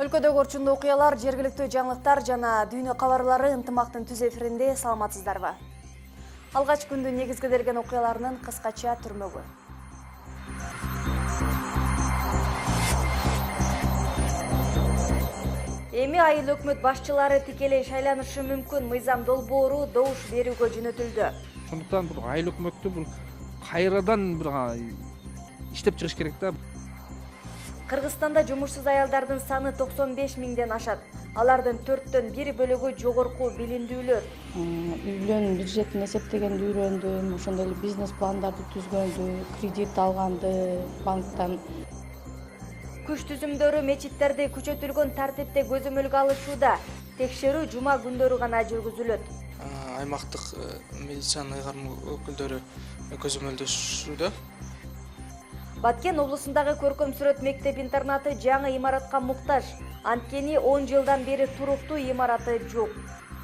Өлкөдөгү орчундуу окуялар, жергиликтүү жаңылыктар жана дүйнө кабарлары ынтымактын түз эфиринде. Саламатсыздарбы? Алгач күндүн негизгиделген окуяларынын кыскача түрмөгү. Эми айыл өкмөт башчылары тикелей шайланышы мүмкүн. Мыйзам долбоору добуш берүүгө жөнөтүлдү. Ошондуктан бул айыл өкмөттү бул кайрадан иштеп чыгыш керек да. Кыргызстанда жумушсуз аялдардын саны 95 миңден ашат. Алардын 4/1 бөлүгү жогорку билимдүүлөр. Үйлөнүн бюджетин эсептегенди үйрөндүм, ошондой эле бизнес пландарды түзгөндү, кредит алганды банктан. Күч түзүмдөрү мечиттерди күчөтүлгөн тартипте көзөмөлгө алышууда. Текшерүү жума күндөрү гана жүргүзүлөт. Аймактык медицина ыйгарым өкүлдөрү көзөмөлдөшүүдө. Баткен облусундагы көркөм сүрөт мектеп-интернаты жаңы имаратка муктаж. Анткени 10 жылдан бери туруктуу имараты жок.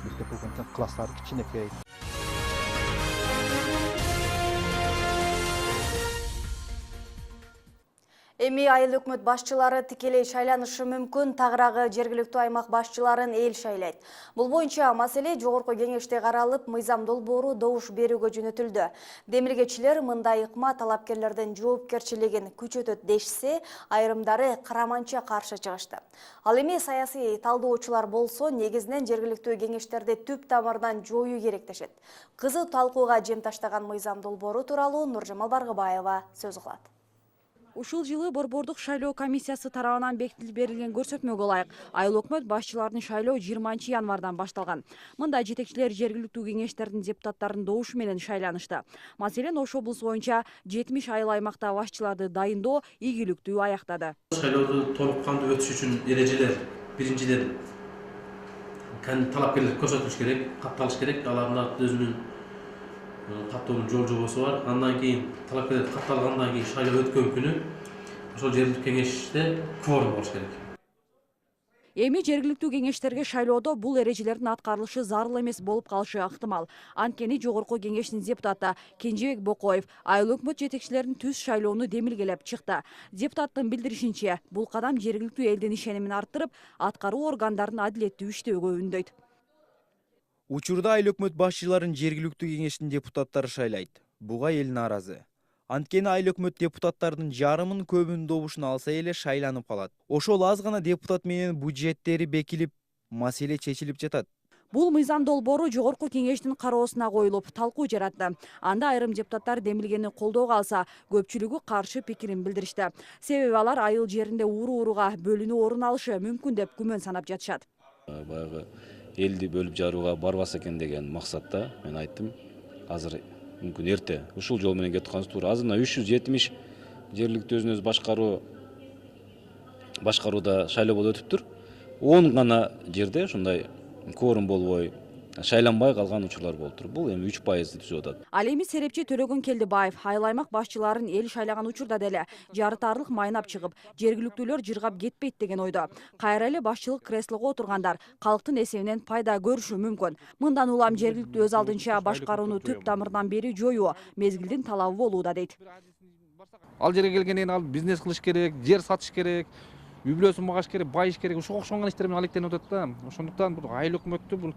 Мектеп болгондо класстар кичинекей. Эми айыл өкмөт башчылары тикелей шайланышы мүмкүн. Тагыраагы жергиликтүү аймак башчыларын эл шайлайт. Бул боюнча маселе жогорку кеңеште каралып, мыйзам долбоору добуш берүүгө жөнөтүлдү. Демилгечилер мындай ыкма талапкерлердин жоопкерчилигин күчөтөт дешсе, айрымдары караманча каршы чыгышты. Ал эми саясий талдоочулар болсо, негизинен жергиликтүү кеңештерди түп тамырынан жоюу керектешет. Кызуу талкууга жем таштаган мыйзам долбоору тууралуу Нуржамал Баргыбаева сөз кылат. Ушул жылы Борбордук шайлоо комиссиясы тарабынан бекитилип берилген көрсөтмөгө ылайык айыл өкмөт башчыларын шайлоо 20 январдан башталган. Мында жетекчилер жергиликтүү кеңештердин депутаттарын добушу менен шайланышты. Маселен, Ош облусу боюнча 70 айыл аймакта башчыларды дайындоо ийгиликтүү аяктады. Шайлоодо толук кандуу өтүш үчүн эрежелер биринчиден талапкерлер көрсөтүлүш керек, катталыш керек. Аларда өзүнүн каттоонун жол жобосу бар. Андан кийин талапкерлер катталгандан кийин шайлоо өткөн күнү ошол жергиликтүү кеңеште кворум болуш керек. Эми жергиликтүү кеңештерге шайлоодо бул эрежелердин аткарылышы зарыл эмес болуп калышы ыктымал. Анткени жогорку кеңештин депутаты Кенжебек Бокоев айыл өкмөт жетекчилерин түз шайлоону демилгелеп чыкты. Депутаттын билдиришинче, бул кадам жергиликтүү элдин ишенимин арттырып, аткаруу органдарын адилеттүү иштөөгө үндөйт. Учурда айыл өкмөт башчыларын жергиликтүү кеңештин депутаттары шайлайт. Буга эл нааразы. Анткени айыл өкмөт депутаттардын жарымын көбүнүн добушун алса эле шайланып калат. Ошол аз гана депутат менен бюджеттери бекилип, маселе чечилип жатат. Бул мыйзам долбоору жогорку кеңештин кароосуна коюлуп, талкуу жаратты. Анда айрым депутаттар демилгени колдоого алса, көпчүлүгү каршы пикирин билдиришти. Себеби алар айыл жеринде уру-уруга бөлүнүү орун алышы мүмкүн деп күмөн санап жатышат. Баягы элди бөлүп жарууга барбаса экен деген максатта мен айттым. Азыр мүмкүн эрте ушул жол менен кетип калганыбыз туура. Азыр 370 жергиликтүү өзүн өзү башкарууда шайлоо болуп өтүптүр. 10 гана жерде ушундай кворум болбой, шайланбай калган учурлар болуптур. Бул эми 3% түзүп атат. Ал эми серепчи Төрөгөн Келдибаев айыл аймак башчыларын эл шайлаган учурда деле жарытарлык майнап чыгып, жергиликтүүлөр жыргап кетпейт деген ойдо. Кайра эле башчылык креслого отургандар калктын эсебинен пайда көрүшү мүмкүн. Мындан улам жергиликтүү өз алдынча башкарууну түп тамырдан бери жоюу мезгилдин талабы болууда дейт. Ал жерге келгенден ал бизнес кылыш керек, жер сатыш керек, үй бүлөсүн багыш керек, байыш керек. Ошого окшогон иштер менен алектенип атат да. Ошондуктан бул айыл өкмөттү бул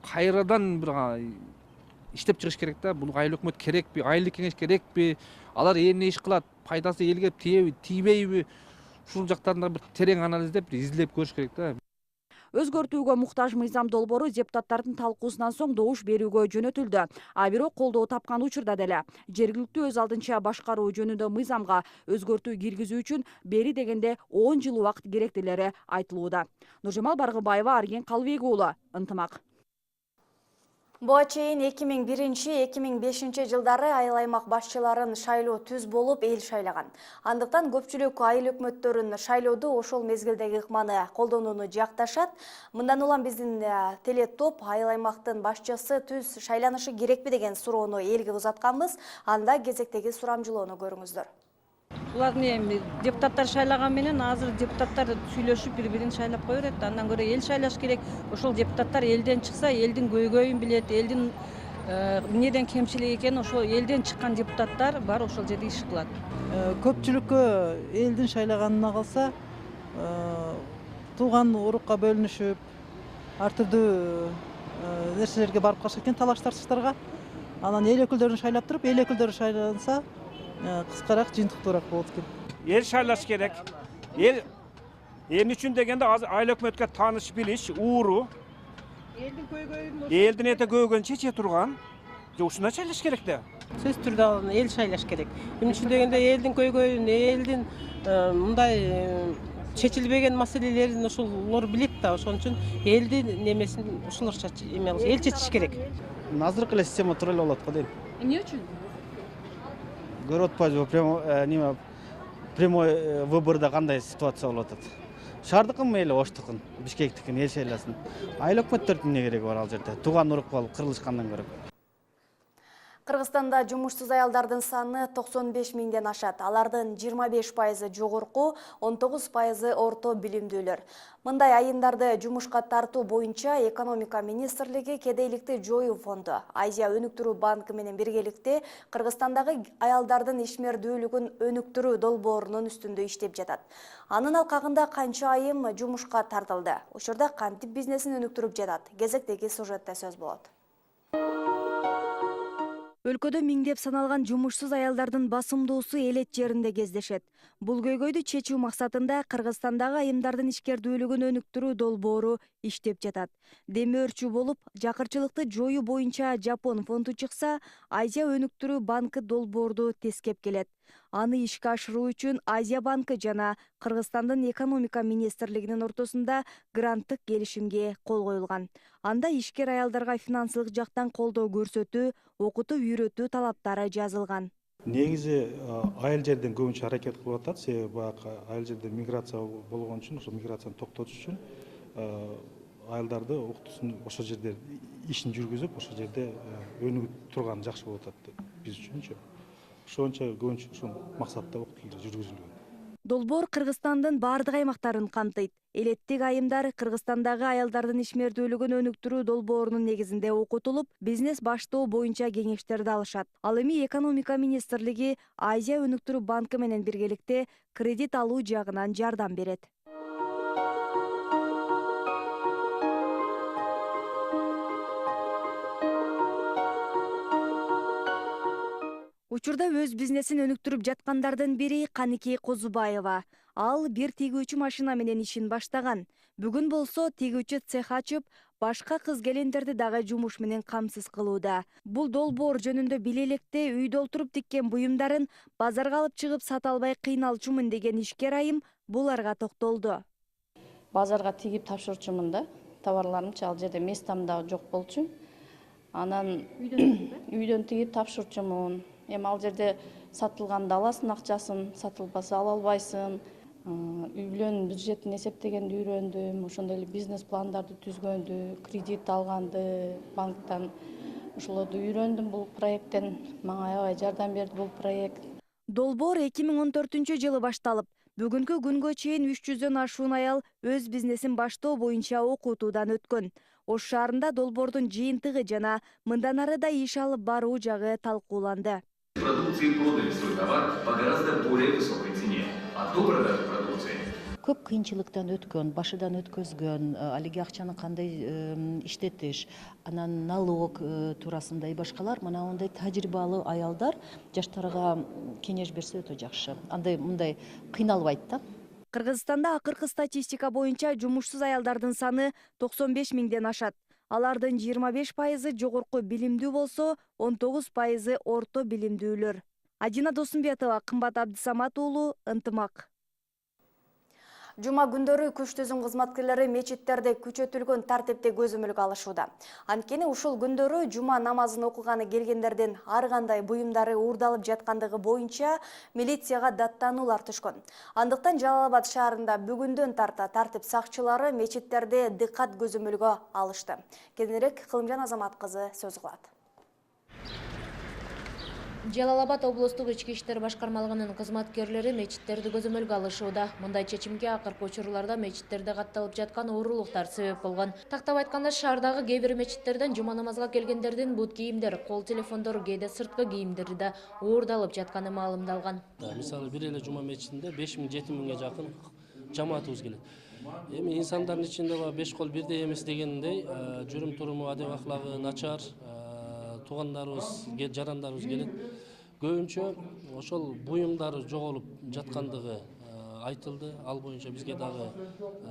кайрадан иштеп чыгыш керек да. Бул айыл өкмөт керекпи, айылдык кеңеш керекпи? Алар эмне иш кылат? Пайдасы элге тийеби, тийбейби? Ушул жактарында бир терең анализдеп, изилдеп көрүш керек да. Өзгөртүүгө муктаж мыйзам долбоору депутаттардын талкуусунан соң добуш берүүгө жөнөтүлдү. А бирок колдоо тапкан учурда деле жергиликтүү өз алдынча башкаруу жөнүндө мыйзамга өзгөртүү киргизүү үчүн бери дегенде 10 жыл убакыт керектелери айтылууда. Нуржамал Баргыбаева, Арген Калыбек уулу, Ынтымак. Буга чейин 2001-2005 жылдары айыл аймак башчыларын шайлоо түз болуп эл шайлаган. Андыктан көпчүлүк айыл өкмөттөрүн шайлоодо ошол мезгилдеги ыкманы колдонууну жакташат. Мындан улам биздин телетоп айыл аймактын башчысы түз шайланышы керекпи деген суроону элге узатканбыз. Анда кезектеги сурамжылоону көрүңүздөр. Булардын эми депутаттар шайлаган менен азыр депутаттар сүйлөшүп бири-бирин шайлап кое берет. Андан көрө эл шайлаш керек. Ошол депутаттар элден чыкса, элдин көйгөйүн билет, элдин эмнеден кемчилиги экенин ошол элден чыккан депутаттар бар ошол жерде иш кылат. Көпчүлүккө элдин шайлаганына калса, тууган урукка бөлүнүшүп, ар түрдүү нерселерге барып калышат экен, талаш тартыштарга. Анан эл өкүлдөрүн шайлап туруп, эл өкүлдөрү шайланса, кыскараак, жыйынтыктуураак болот экен. Эл шайлаш керек. Эл үчүн дегенде азыр айыл өкмөткө тааныш билиш, ууру. Элдин эте көйгөйүн чече турган. Ушуна шайлаш керек да. Сөз түрдө алганда эл шайлаш керек. Эмне үчүн дегенде элдин көйгөйүн, элдин мындай чечилбеген маселелерин ошолор билет да. Ошон үчүн элдин немесин ушуларча эл чечиш керек. Азыркы эле система тура эле болот го дейм. Эмне үчүн? Көрүп атпайбызбы прямой выборда кандай ситуация болуп атат. Шаардыкын мейли Оштукун, Бишкектикин эл шайласын. Айыл өкмөттөрдүн эмне кереги бар ал жерде? Тууган урук болуп кырылышкандан көрө. Кыргызстанда жумушсуз аялдардын саны 95 миңден ашат. Алардын 25% жогорку, 19% орто билимдүүлөр. Мындай айымдарды жумушка тартуу боюнча экономика министрлиги кедейликти жоюу фонду Азия өнүктүрүү банкы менен биргеликте Кыргызстандагы аялдардын ишмердүүлүгүн өнүктүрүү долбоорунун үстүндө иштеп жатат. Анын алкагында канча айым жумушка тартылды? Учурда кантип бизнесин өнүктүрүп жатат? Кезектеги сюжетте сөз болот. Өлкөдө миңдеп саналган жумушсуз аялдардын басымдуусу элет жеринде кездешет. Бул көйгөйдү чечүү максатында Кыргызстандагы айымдардын ишкердүүлүгүн өнүктүрүү долбоору иштеп жатат. Демөөрчү болуп, жакырчылыкты жоюу боюнча Жапон фонду чыкса, Азия өнүктүрүү банкы долбоорду тескеп келет. Аны ишке ашыруу үчүн Азия банкы жана Кыргызстандын экономика министрлигинин ортосунда гранттык келишимге кол коюлган. Анда ишкер аялдарга финансылык жактан колдоо көрсөтүү, окутуп үйрөтүү талаптары жазылган. Негизи айыл жерден көбүнчө аракет кылып атат, себеби айыл жерде миграция болгон үчүн, ошо миграцияны токтотуш үчүн айылдарды уктусун ошол жерде ишин жүргүзүп, ошол жерде өнүгүп турган жакшы болот атат биз үчүнчү. Ошончо көбүнчө ушул максатта окутуулар жүргүзүлгөн. Долбоор Кыргызстандын бардык аймактарын камтыйт. Элеттик айымдар Кыргызстандагы аялдардын ишмердүүлүгүн өнүктүрүү долбоорунун негизинде окутулуп, бизнес баштоо боюнча кеңештерди алышат. Ал эми экономика министрлиги Азия өнүктүрүү банкы менен биргеликте кредит алуу жагынан жардам берет. Учурда өз бизнесин өнүктүрүп жаткандардын бири Каники Козубаева. Ал бир тигүүчү машина менен ишин баштаган. Бүгүн болсо тигүүчү цех ачып, башка кыз-келиндерди дагы жумуш менен камсыз кылууда. Бул долбоор жөнүндө биле электе үйдө олтуруп тиккен буюмдарын базарга алып чыгып сата албай кыйналчумун деген ишкер айым буларга токтолду. Базарга тигип тапшырчумун да, товарларымчы ал жерде местам да жок болчу. Анан үйдөн тигип тапшырчумун. Эми ал жерде сатылганда аласың акчасын, сатылбаса ала албайсың. Үй бүлөнүн бюджетин эсептегенди үйрөндүм, ошондой эле бизнес пландарды түзгөндү, кредит алганды банктан ошолорду үйрөндүм бул проекттен. Мага аябай жардам берди бул проект. Долбоор 2014-жылы башталып, бүгүнкү күнгө чейин 300дөн ашуун аял өз бизнесин баштоо боюнча окутуудан өткөн. Ош шаарында долбоордун жыйынтыгы жана мындан ары да иш алып баруу жагы талкууланды. Продукции продали свой товар по гораздо более высокой цене, а до продажи продукции көп кыйынчылыктан өткөн, башыдан өткөзгөн, алиги акчаны кандай иштетиш, анан налог туурасында и башкалар мына ондай тажрыйбалуу аялдар жаштарга кеңеш берсе өтө жакшы. Андай мындай кыйналбайт да. Кыргызстанда акыркы статистика боюнча жумушсуз аялдардын саны 95 миңден ашат. Алардын 25% жогорку билимдүү болсо, 19% орто билимдүүлөр. Адина Досумбетова, Кымбат Абдысамат уулу, Ынтымак. Жума күндөрү күч түзүм кызматкерлери мечиттерде күчөтүлгөн тартипте көзөмөлгө алышууда. Анткени ушул күндөрү жума намазын окуганы келгендердин ар кандай буюмдары уурдалып жаткандыгы боюнча милицияга даттануулар түшкөн. Андыктан Жалал-Абад шаарында бүгүндөн тарта тартип сакчылары мечиттерде дыккат көзөмөлгө алышты. Кененирээк Кылымжан Азамат кызы сөз кылат. Жалал-Абад облустук ички иштер башкармалыгынын кызматкерлери мечиттерди көзөмөлгө алышууда. Мындай чечимге акыркы учурларда мечиттерде катталып жаткан оорулуктар себеп болгон. Тактап айтканда, шаардагы кээ бир мечиттерден жума намазга келгендердин бут кийимдер, кол телефондору, кээде сырткы кийимдери да уурдалып жатканы маалымдалган. Мисалы бир эле жума мечитинде 5 000-7 000га жакын жамаатыбыз келет. Эми инсандардын ичинде 5 кол бирдей эмес дегендей, жүрүм туруму, адеп аклагы начар, туугандарыбыз, жарандарыбыз келет. Көбүнчө ошол буюмдары жоголуп жаткандыгы айтылды. Ал боюнча бизге дагы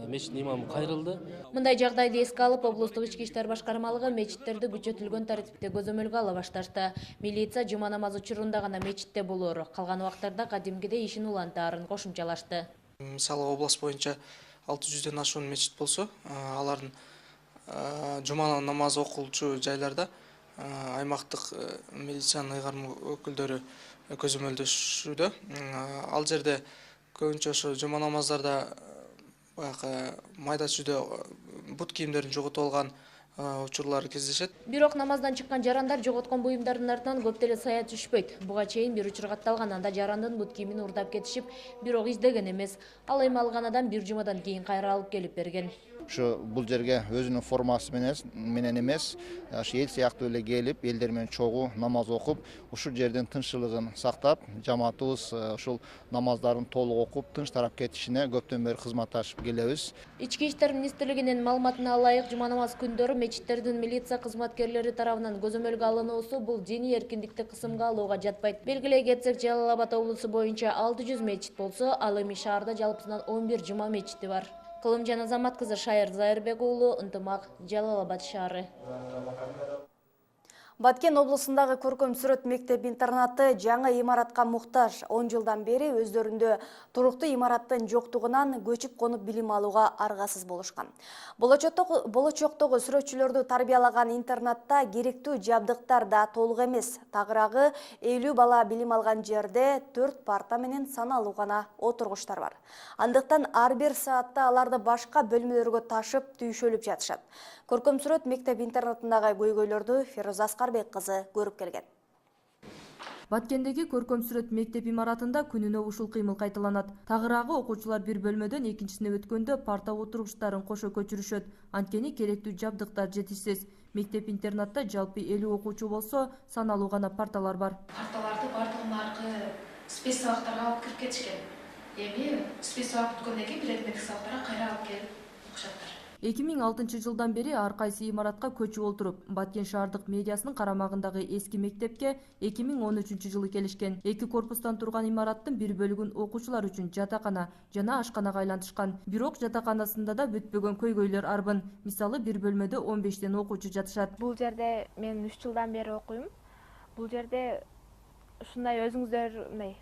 мечиттин имамы кайрылды. Мындай жагдайды эске алып, облустук ички иштер башкармалыгы мечиттерди күчөтүлгөн тартипте көзөмөлгө ала башташты. Милиция жума намаз учурунда гана мечитте болоору, калган убактарда кадимгидей ишин улантаарын кошумчалашты. Мисалы область боюнча 600ден ашуун мечит болсо, алардын жума намазы окулчу жайларда аймактык милициянын ыйгарым өкүлдөрү көзөмөлдөшүүдө. Ал жерде көбүнчө ошо жума намаздарда баягы майда чүйдө бут кийимдерин жоготуп алган учурлар кездешет. Бирок намаздан чыккан жарандар жоготкон буюмдардын артынан көп деле сая түшпөйт. Буга чейин бир учур катталган, анда жарандын бут кийимин урдап кетишип, бирок издеген эмес. Ал эми алган адам бир жумадан кийин кайра алып келип берген. Şu bul жерге өзүнүн формасы менен эмес, эл сыяктуу эле келип, элдер менен чогуу намаз окуп, ушул жердин тынччылыгын сактап, жамаатыбыз ушул намаздарын толук окуп, тынч тарап кетишине көптөн бери кызматташып келебиз. Ички иштер министрлигинин маалыматына ылайык, жума намаз күндөрү мечиттердин милиция кызматкерлери тарабынан көзөмөлгө алынуусу бул диний эркиндикти кысымга алууга жатпайт. Белгилей кетсек, Жалал Абад облусу боюнча 600 мечит болсо, ал эми шаарда жалпысынан 11 жума мечити бар. Кылымжан Азамат кызы Шайыр Зайырбек уулу, Ынтымак, Жалал Абад шаары. Баткен облусундагы көркөм сүрөт мектеп-интернаты жаңы имаратка муктаж. 10 жылдан бери өздөрүндө туруктуу имараттын жоктугунан көчүп конуп билим алууга аргасыз болушкан. Болочоктогу сүрөтчүлөрдү тарбиялаган интернатта керектүү жабдыктар да толук эмес. Тагыраагы 50 бала билим алган жерде 4 парта менен саналуу гана отургучтар бар. Андыктан ар бир саатта аларды башка бөлмөлөргө ташып, түйшөлүп жатышат. Көркөм сүрөт мектеп-интернатындагы көйгөйлөрдү Фируза Аскарбек кызы көрүп келген. Баткендеги көркөм сүрөт мектеп имаратында күнүнө ушул кыймыл кайталанат. Тагыраагы окуучулар бир бөлмөдөн экинчисине өткөндө парта отургучтарын кошо көчүрүшөт. Анткени керектүү жабдыктар жетишсиз. Мектеп-интернатта жалпы 50 окуучу болсо, саналуу гана парталар бар. Парталарды бардыгын аркы спец сабактарга алып кирип кетишкен. Эми спец сабак бүткөндөн кийин предметтик сабактарга кайра алып келип окушаттар. 2006 жылдан бери ар кайсы имаратка көчүп олтуруп, Баткен шаардык медиасынын карамагындагы эски мектепке 2013 жылы келишкен. 2 корпустан турган имараттын бир бөлүгүн окуучулар үчүн жатакана жана ашканага айлантышкан. Бирок жатаканасында да бүтпөгөн көйгөйлөр арбын. Мисалы, бир бөлмөдө 15тен окуучу жатышат. Бул жерде мен 3 жылдан бери окуйм. Бул жерде ушундай өзүңүздөр мындай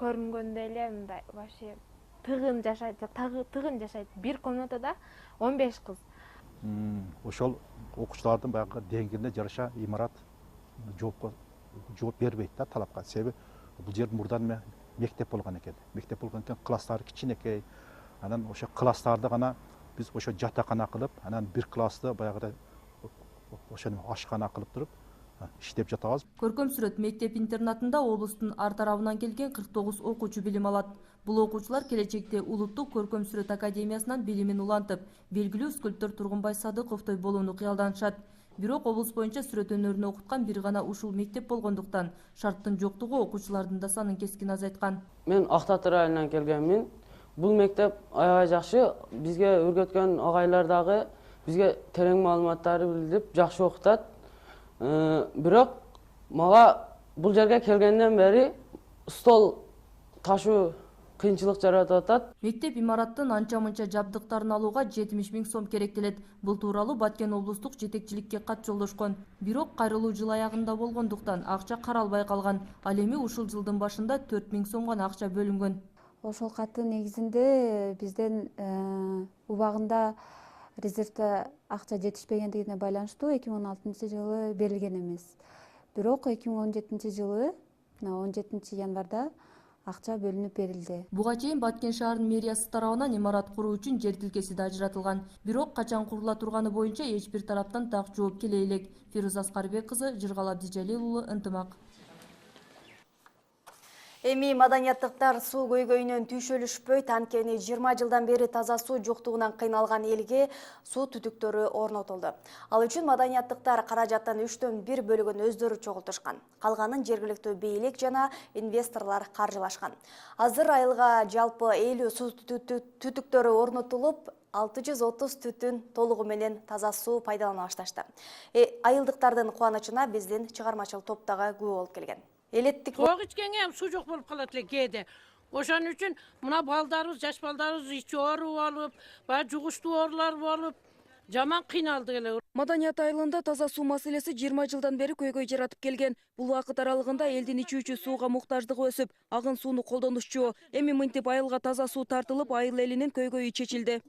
көрүнгөндөй эле мындай вообще тыгын жашайт. Бир комнатада 15 кыз. Ошол окуучулардын баягы деңгээлине жараша имарат жооп бербейт да талапка. Себеби бул жер мурдан мектеп болгон экен. Мектеп болгон экен, класстары кичинекей. Анан ошо класстарды гана биз ошо жатакана кылып, анан бир классты баягы ошону ашкана кылып туруп иштеп жатабыз. Көркөм сүрөт мектеп-интернатында облустун ар тарабынан келген 49 окуучу билим алат. Бул окуучулар келечекте Улуттук көркөм сүрөт академиясынан билимин улантып, белгилүү скульптор Тургунбай Садыковдой болууну кыялданышат. Бирок облус боюнча сүрөт өнөрүнө окуткан бир гана ушул мектеп болгондуктан шарттын жоктугу окуучулардын да санын кескин азайткан. Мен Актат районунан келгенмин. Бул мектеп аябай жакшы. Бизге өргөткөн агайлар дагы бизге терең маалыматтарды билдирип, жакшы окутат. Бирок мага бул жерге келгенден бери стол ташуу кыйынчылык жаратып атат. Мектеп имараттын анча-мынча жабдыктарын алууга 70 000 сом керектелет. Бул тууралуу Баткен облустук жетекчиликке кат жолдошкон. Бирок кайрылуу жыл аягында болгондуктан акча каралбай калган. Ал эми ушул жылдын башында 4 000 сом гана акча бөлүнгөн. Ошол каттын негизинде бизден убагында резервде акча жетишпегендигине байланыштуу 2016 жылы берилген эмес. Бирок 2017 жылы 17 январда акча бөлүнүп берилди. Буга чейин Баткен шаарынын мэриясы тарабынан имарат куруу үчүн жер тилкеси да ажыратылган. Бирок качан курула турганы боюнча эч бир тараптан так жооп келе элек. Фируза Аскарбек кызы, Жыргал Абдижалил уулу, Ынтымак. Эми маданияттыктар суу көйгөйүнөн түйшөлүшпөйт, анткени 20 жылдан бери таза суу жоктугунан кыйналган элге суу түтүктөрү орнотулду. Ал үчүн маданияттыктар каражаттын 1/3 бөлүгүн өздөрү чогултушкан. Калганын жергиликтүү бийлик жана инвесторлор каржылашкан. Азыр айылга жалпы 50 суу түтүктөрү орнотулуп, 630 түтүн толугу менен таза суу пайдалана башташты. Айылдыктардын кубанычына биздин чыгармачыл топтогу күбө болуп келген. Элеттик Тоқ ичкенге су жоқ болып қалат эле кээде. Ошон үчүн мына балдарыбыз, жаш балдарыбыз ичи оору болуп, баягы жугуштуу оорулар болуп, жаман кыйналдык эле. Маданият айылында таза суу маселеси 20 жылдан бери көйгөй жаратып келген. Бул вакыт аралыгында элдин ичүүчү сууга муктаждыгы өсүп, агын сууну колдонушчу. Эми мынтип айылга таза суу тартылып, айыл элинин көйгөйү чечилди.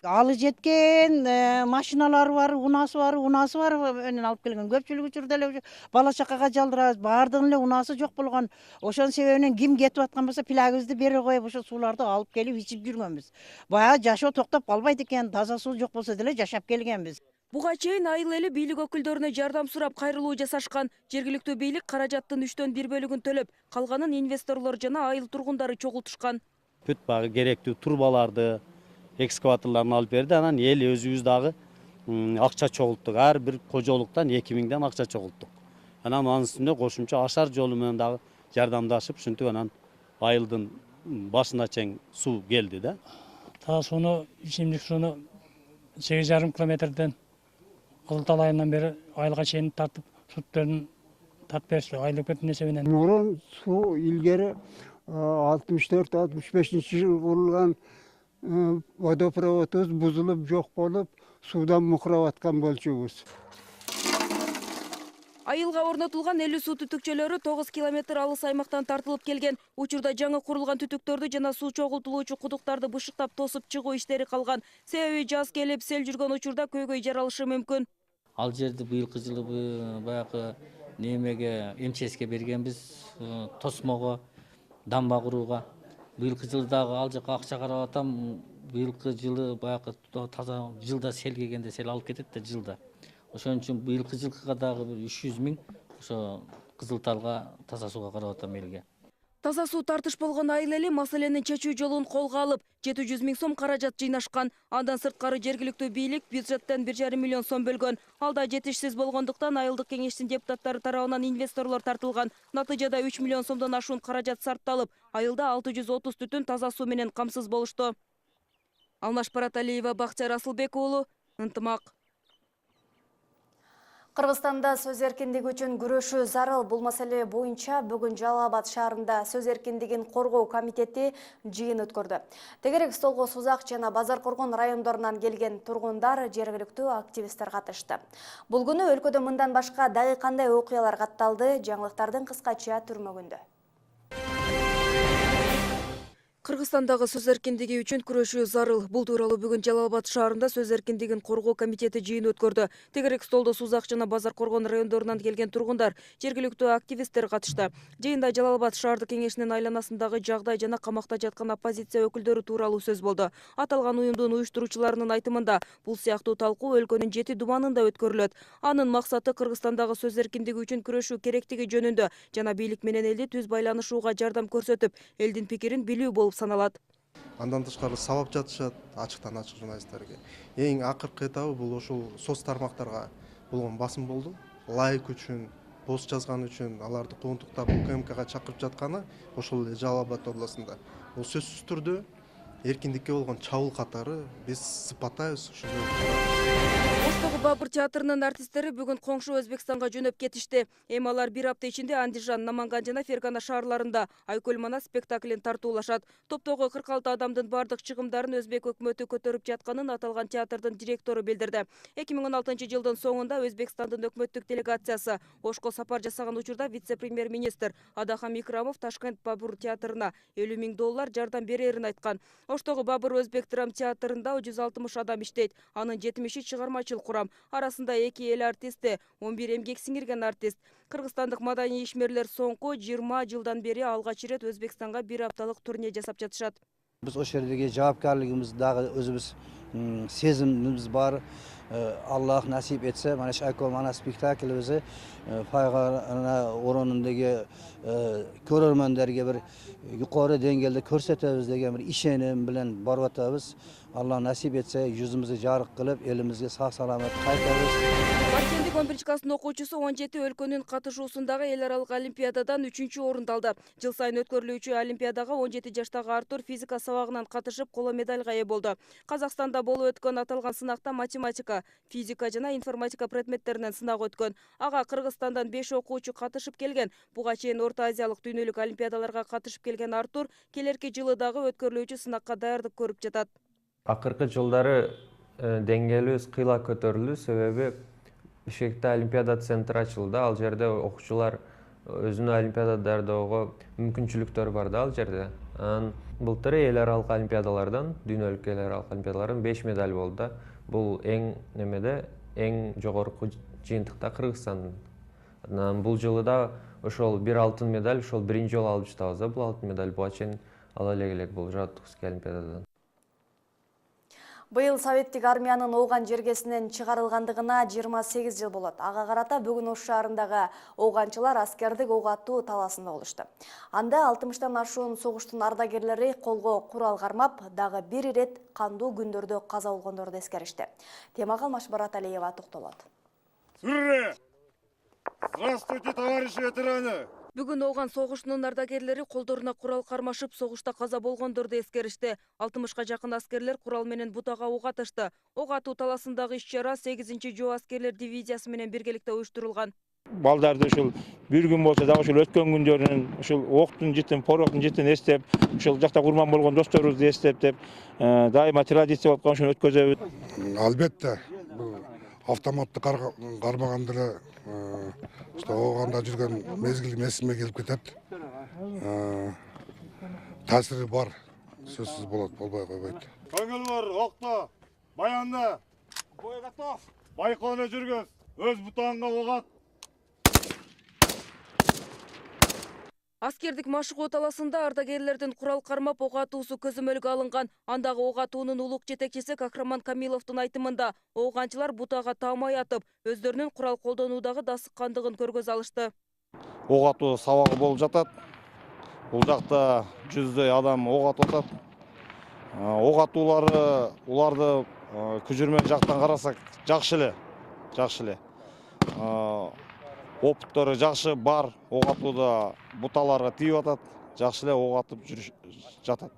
Алы жеткен машиналар бар, унасы бар менен алып келген. Көпчүлүк учурда эле бала чакага жалдырабыз, баардыгынын эле унасы жок болгон. Ошон себебинен ким кетип аткан болсо, пилягыбызды бере коюп, ошо сууларды алып келип ичип жүргөнбүз. Баягы жашоо токтоп калбайт экен, таза суу жок болсо деле жашап келгенбиз. Буга чейин айыл эли бийлик өкүлдөрүнө жардам сурап кайрылуу жасашкан. Жергиликтүү бийлик каражаттын 1/3 бөлүгүн төлөп, калганын инвесторлор жана айыл тургундары чогултушкан. Бүт багы керектүү турбаларды, экскаваторларын алып берди. Анан эл өзүбүз дагы акча чогулттук. Ар бир кожолуктан 2000ден акча чогулттук. Анан анын үстүнө кошумча ашар жолу менен дагы жардамдашып, ушинтип анан айылдын башына чейин суу келди да. Таза сууну, ичимдик сууну 8,5 километрден Кызылтал айынан бери айылга чейин тартып, суттарын тартып беришти. Айылдык бөтүн эсебинен. Мурун суу илгери 64-65 жыл курулган водопроводубуз бузулуп жок болуп, суудан мукурап аткан болчубуз. Айылга орнотулган 50 суу түтүкчөлөрү 9 километр алыс аймактан тартылып келген. Учурда жаңы курулган түтүктөрдү жана суу чогултулуучу кудуктарды бышыктап тосуп чыгуу иштери калган. Себеби жаз келип, сел жүргөн учурда көйгөй жаралышы мүмкүн. Ал жерди быйылкы жылы баягы немеге МЧСке бергенбиз, тосмого, дамба курууга. Быйылкы жылы дагы ал жака акча карап атам. Быйылкы жылы баягы таза жылда сел келгенде сел алып кетет да жылда. Ошон үчүн быйылкы жылкыга дагы 300 000 ошо Кызылталга таза сууга карап атам элге. Таза суу тартыш болгон айыл эли маселенин чечүү жолун колго алып, 700 000 сом каражат жыйнашкан. Андан сырткары жергиликтүү бийлик бюджеттен 1,5 миллион сом бөлгөн. Алда жетишсиз болгондуктан айылдык кеңештин депутаттары тарабынан инвесторлор тартылган. Натыйжада 3 миллион сомдон ашуун каражат сарпталып, айылда 630 түтүн таза суу менен камсыз болушту. Алмаш Параталиева, Бакчар Асылбек уулу, Ынтымак. Кыргызстанда сөз эркиндиги үчүн күрөшүү зарыл. Бул маселе боюнча бүгүн Жалал Абад шаарында сөз эркиндигин коргоо комитети жыйын өткөрдү. Тегерек столго Сузак жана Базар Коргон райондорунан келген тургундар, жергиликтүү активисттер катышты. Бул күнү өлкөдө мындан башка дагы кандай окуялар катталды? Жаңылыктардын кыскача түрмөгүндө. Кыргызстандагы сөз эркиндиги үчүн күрөшүү зарыл. Бул тууралуу бүгүн Жалал Абад шаарында сөз эркиндигин коргоо комитети жыйын өткөрдү. Тегерек столдо Сузак жана Базар Коргон райондорунан келген тургундар, жергиликтүү активисттер катышты. Жыйында Жалал Абад шаардык кеңешинин айланасындагы жагдай жана камакта жаткан оппозиция өкүлдөрү тууралуу сөз болду. Аталган уюмдун уюштуруучуларынын айтымында, бул сыяктуу талкуу өлкөнүн 7 думанында өткөрүлөт. Анын максаты Кыргызстандагы сөз эркиндиги үчүн күрөшүү керектиги жөнүндө жана бийлик менен элди түз байланышууга жардам көрсөтүп, элдин пикирин билүү болуп саналат. Андан тышкары сабап жатышат ачыктан ачык журналисттерге. Эң акыркы этабы бул ошол соц тармактарга болгон басым болду. Лайк үчүн, пост жазган үчүн аларды куугунтуктап УКМКга чакырып жатканы ошол эле Жалал Абад областында. Бул сөзсүз түрдө эркиндикке болгон чабуул катары биз сыпаттайбыз ошондой. Оштогу Бабыр театрынын артисттери бүгүн коңшу Өзбекстанга жөнөп кетишти. Эми алар бир апта ичинде Андижан, Наманган жана Фергана шаарларында Айкөл Манас спектаклин тартуулашат. Топтогу 46 адамдын бардык чыгымдарын Өзбек өкмөтү көтөрүп жатканын аталган театрдын директору билдирди. 2016 жылдын соңунда Өзбекстандын өкмөттүк делегациясы Ошко сапар жасаган учурда вице-премьер-министр Адахам Икрамов Ташкент Бабыр театрына $50 000 жардам берерин айткан. Оштогу Бабыр Өзбек драм театрында 160 адам иштейт. Анын 70-и чыгармачыл курам. Арасында 2 эл артисти, 11 эмгек сиңирген артист. Кыргызстандык маданий ишмерлер соңку 20 жылдан бери алгач ирет Өзбекстанга бир апталык турне жасап жатышат. Биз ошол жерге жабапкарлыгыбызды дагы өзүбүз сезіміміз бар. Аллах насип етсе, mana shu Akol mana spektaklimizni Farg'ona o'rnidagi ko'rarmanlarga bir yuqori dengelde ko'rsatamiz degan bir ishonim bilan boryapmiz. Allah nasip etse yüzümüzü jarık kılıp elimizge sağ salamet qaytarız. Баткендик 11 класстын окуучусу 17 өлкөнүн катышуусундагы эл аралык олимпиададан 3-чү орунду алды. Жыл сайын өткөрүлүүчү олимпиадага 17 жаштагы Артур физика сабагынан катышып, коло медальга ээ болду. Казакстанда болуп өткөн аталган сынакта математика, физика жана информатика предметтеринен сынак өткөн. Ага Кыргызстандан 5 окуучу катышып келген. Буга чейин Орто Азиялык дүйнөлүк олимпиадаларга катышып келген Артур келерки жылы дагы өткөрүлүүчү сынакка даярдык көрүп жатат. Акыркы жылдары деңгээлибиз кыйла көтөрүлдү, себеби Бишкекте Олимпиада центри ачылды. Ал жерде окуучулар өзүнүн олимпиада даярдоого мүмкүнчүлүктөрү бар да ал жерде. Былтыр эл аралык олимпиадалардан, дүйнөлүк эл аралык олимпиадалардан 5 медаль болду да. Бул эң жогорку жыйынтыкта Кыргызстандын. Бул жылы да ошол бир алтын медаль, ошол биринчи жолу алып жатабыз да. Бул алтын медаль буга чейин ала элек бул Жааттыкүскө олимпиададан. Быйыл Советтик армиянын Ооган жергесинен чыгарылгандыгына 28 жыл болот. Ага карата бүгүн Ош шаарындагы ооганчылар аскердик ок атуу таласында болушту. Анда 60-тан ашуун согуштун ардагерлери колго курал кармап, дагы бир ирет кандуу күндөрдө каза болгондорду эскеришти. Темага Машбарат Алиева токтолот. Здравствуйте, товарищи ветераны! Бүгүн Ооган согушунун ардагерлери колдоруна курал кармашып, согушта каза болгондорду эскеришти. 60-ка жакын аскерлер курал менен бутага ок атышты. Ок атуу таласындагы иш-чара 8-жоо аскерлер дивизиясы менен биргеликте уюштурулган. Балдарды ушул бир күн болсо дагы ушул өткөн күндөрүнүн ушул октун житин, пороктун житин эстеп, ушул жакта курман болгон досторубузду эстеп деп, дайыма традиция болуп калган ушуну өткөзөбүз. Албетте, бул автоматты кармаганда эле Ооганда жүргөн мезгил эсиме келип кетет. Таасири бар, сөзсүз болот, болбой койбойт. Көңүл бар, окто, баянда, бой готов. Байкоона жүргөз, өз бутаңга ок ат. Аскердик машыгуу таласында ардагерлердин курал кармап ок атуусу көзөмөлгө алынган. Андагы ок атуунун улук жетекчиси Кахраман Камиловдун айтымында ооганчылар бутага таамай атып, өздөрүнүн курал колдонуудагы дасыккандыгын көргөз алышты. Ок атуу сабагы болуп жатат. Бул жакта жүздөй адам ок атып атат. Ок атуулары уларды күжүрмөн жактан карасак жакшы эле. Опыттары жакшы бар, ок атууда буталарга тийип атат, жакшы эле ок атып жатат.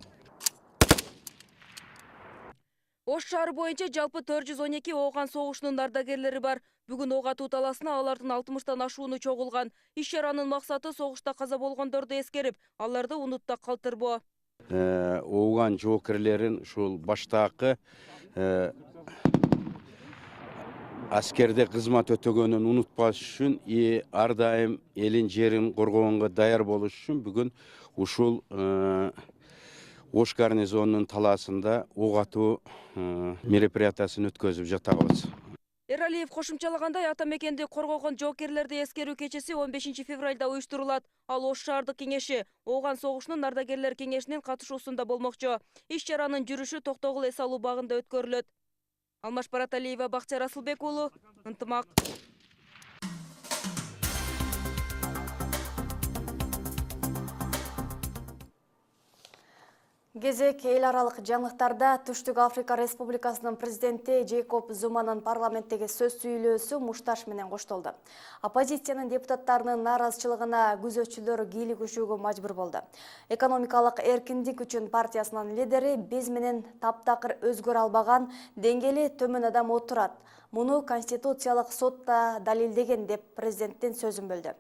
Ош шаары боюнча жалпы 412 Ооган согушунун ардагерлери бар. Бүгүн ок атуу таласына алардын 60-тан ашууну чогулган. Иш-чаранын максаты согушта каза болгондорду эскерип, аларды унутта калтырбоо. Ооган жоокерлерин ушул баштакы аскерде кызмат өтөгөнүн унутпаш үчүн ар дайым элин жерин коргогонго даяр болуш үчүн бүгүн ушул Ош гарнизонунун талаасында ок атуу мероприятиясын өткөзүп жатабыз. Эралиев кошумчалагандай, ата мекенди коргогон жоокерлерди эскерүү кечеси 15 февралда уюштурулат. Ал Ош шаардык кеңеши Ооган согушунун ардагерлер кеңешинин катышуусунда болмокчу. Иш-чаранын жүрүшү Токтогул эс алуу багында өткөрүлөт. Алмашбарат Алиева, Бакчар Асылбек уулу, Ынтымак. Кезек эл аралык жаңылыктарда Түштүк Африка Республикасынын президенти Джейкоб Зуманын парламенттеги сөз сүйлөөсү мушташ менен коштолду. Оппозициянын депутаттарынын нааразычылыгына күзөтчүлөр кийлигишүүгө мажбур болду. Экономикалык эркиндик үчүн партиясынын лидери биз менен таптакыр өзгөрө албаган деңгээли төмөн адам отурат. Муну Конституциялык сотта далилдеген деп президенттин сөзүн бөлдү.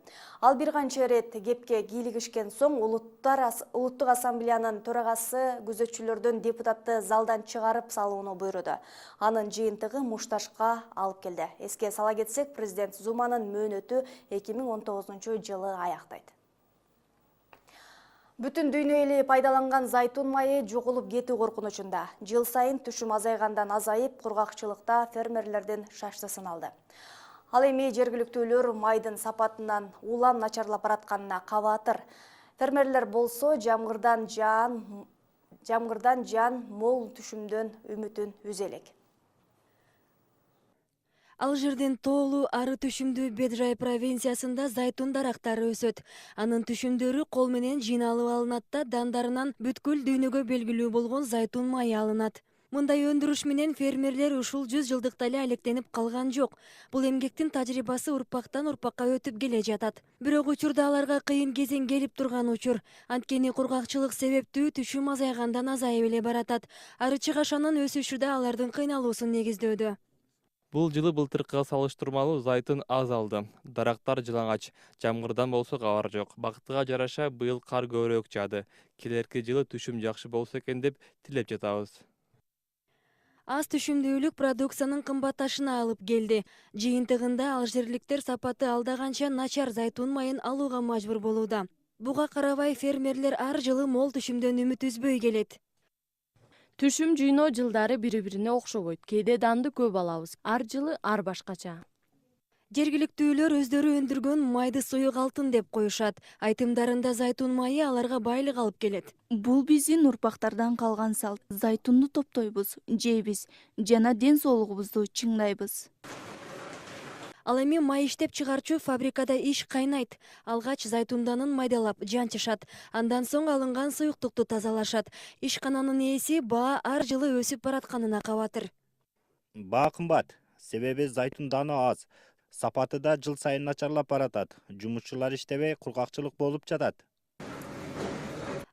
Ал бир канча ирет кепке кийлигишкен соң Улуттук ассамблеянын төрагасы күзөтчүлөрдөн депутатты залдан чыгарып салууну буйруду. Анын жыйынтыгы мушташка алып келди. Эске сала кетсек, президент Зуманын мөөнөтү 2019 жылы аяктайт. Бүтүн дүйнө эли пайдаланган зайтун майы жоголуп кетүү коркунучунда. Жыл сайын түшүм азайгандан азайып, кургакчылыкта фермерлердин шаштысын алды. Ал эми жергиликтүүлөр майдын сапатынан улам начарлап баратканына кабатыр. Фермерлер болсо жамгырдан жамгырдан жан, мол түшүмдөн үмүтүн үзө элек. Алжирдин тоолуу ары түшүмдүү Бедрай провинциясында зайтун дарактары өсөт. Анын түшүмдөрү кол менен жыйналып алынат да дандарынан бүткүл дүйнөгө белгилүү болгон зайтун майы алынат. Мындай өндүрүш менен фермерлер ушул 100 жылдыкта эле алектенип калган жок. Бул эмгектин тажрыйбасы урпактан урпакка өтүп келе жатат. Бирок учурда аларга кыйын кезең келип турган учур. Анткени кургакчылык себептүү түшүм азайгандан азайып эле баратат. Арычы кашанын өсүшү да алардын кыйналуусун негиздөөдө. Бул жылы былтыркыга салыштырмалуу зайтун аз алды. Дарактар жылаңач, жамгырдан болсо кабар жок. Бактыга жараша быйыл кар көбүрөөк жаады. Келерки жылы түшүм жакшы болсо экен деп тилеп жатабыз. Аз түшүмдүүлүк продукциянын кымбатташына алып келди. Жыйынтыгында алжирликтер сапаты алдаганча начар зайтун майын алууга мажбур болууда. Буга карабай фермерлер ар жылы мол түшүмдөн үмүт үзбөй келет. Түшүм жыйноо жылдары бири-бирине окшобойт. Кээде данды көп алабыз. Ар жылы ар башкача. Жергиликтүүлөр өздөрү өндүргөн майды суюк алтын деп коюшат. Айтымдарында зайтун майы аларга байлык алып келет. Бул биздин урпактардан калган салт. Зайтунду топтойбуз, жейбиз жана ден соолугубузду чыңдайбыз. Ал эми май иштеп чыгарчу фабрикада иш кайнайт. Алгач зайтунданын майдалап, жанчышат. Андан соң алынган суюктукту тазалашат. Ишкананын ээси баа ар жылы өсүп баратканына кабатыр. Баа кымбат, себеби зайтун даны аз. Сапаты да жыл сайын начарлап баратат. Жумушчулар иштебей, кургакчылык болуп жатат.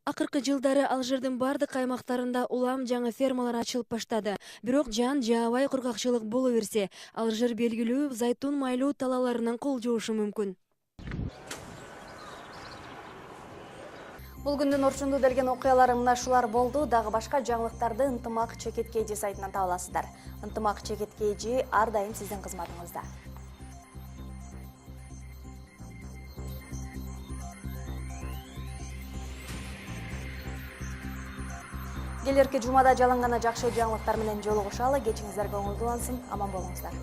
Акыркы жылдары Алжирдин бардык аймактарында улам жаңы фермалар ачылып баштады. Бирок жан жаабай кургакчылык боло берсе, Алжир белгилүү зайтун майлуу талаларынан кол жуушу мүмкүн. Бул күндүн орчунду делген окуялары мына шулар болду. Дагы башка жаңылыктарды Ынтымак Чекиткейжи сайтынан таба аласыздар. Ынтымак Чекиткейжи ар дайым сиздин кызматыңызда. Келерки жумада жалаң гана жакшы жаңылыктар менен жолугушалы. Кечиңиздер көңүлдүүлансын, аман болуңуздар.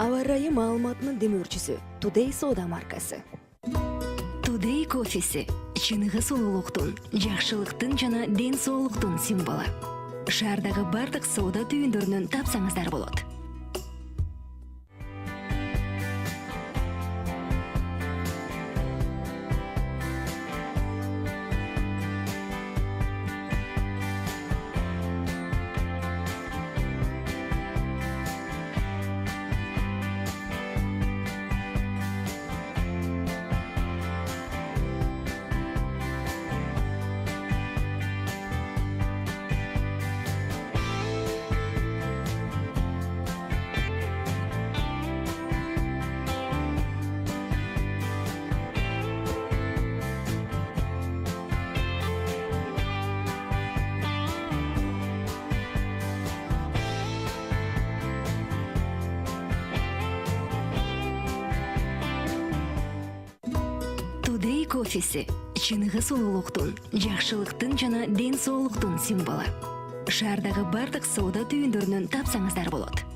Аба ырайы маалыматынын демөөрчүсү Today Soda маркасы. Today кофеси чыныгы сулуулуктун, жакшылыктын жана ден соолуктун символу. Шаардагы бардык соода түйүндөрүнөн тапсаңыздар болот. Today кофеси чыныгы сулуулуктун, жакшылыктын жана ден соолуктун символу. Шаардагы бардык соода түйүндөрүнөн тапсаңыздар болот.